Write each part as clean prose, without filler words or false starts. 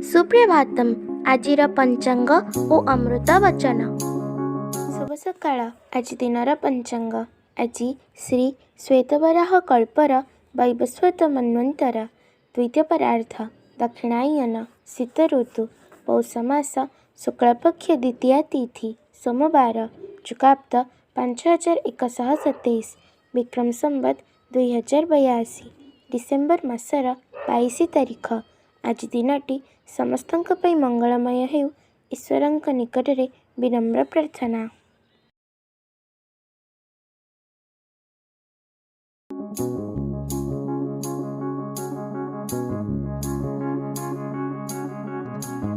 ସୁପ୍ରଭାତମ୍। ଆଜିର ପଞ୍ଚାଙ୍ଗ ଓ ଅମୃତ ବଚନ। ଶୁଭ ସକାଳ। ଆଜି ଦିନର ପଞ୍ଚାଙ୍ଗ। ଆଜି ଶ୍ରୀ ଶ୍ୱେତବରାହ କଳ୍ପର ବୈବସ୍ୱତ ମନ୍ୱନ୍ତର ଦ୍ୱିତୀୟପରାର୍ଦ୍ଧ ଦକ୍ଷିଣାୟନ ଶୀତ ଋତୁ ପୌଷ ମାସ ଶୁକ୍ଳପକ୍ଷ ଦ୍ୱିତୀୟା ତିଥି ସୋମବାର ଚୁକାବ୍ଦ 5127 ବିକ୍ରମ ସମ୍ବତ 2082 ଡିସେମ୍ବର ମାସର 22 ତାରିଖ। ଆଜି ଦିନଟି ସମସ୍ତଙ୍କ ପାଇଁ ମଙ୍ଗଳମୟ ହେଉ, ଈଶ୍ୱରଙ୍କ ନିକଟରେ ବିନମ୍ର ପ୍ରାର୍ଥନା।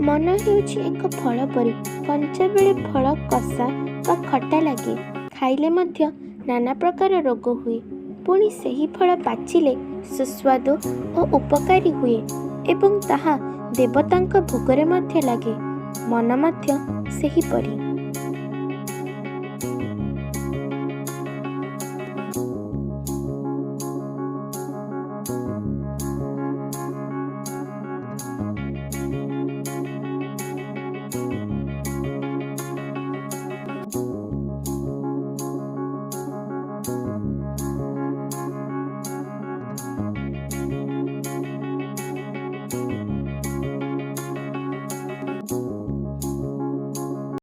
ମନ ହେଉଛି ଏକ ଫଳ ପରି। କଞ୍ଚାବେଳେ ଫଳ କଷା ବା ଖଟା ଲାଗେ। ଖାଇଲେ ମଧ୍ୟ ନାନା ପ୍ରକାର ରୋଗ ହୁଏ। ପୁଣି ସେହି ଫଳ ପାଚିଲେ ସୁସ୍ୱାଦୁ ଓ ଉପକାରୀ ହୁଏ ଏବଂ ତାହା ଦେବତାଙ୍କ ଭୋଗରେ ମଧ୍ୟ ଲାଗେ। ମନ ମଧ୍ୟ ସେହିପରି।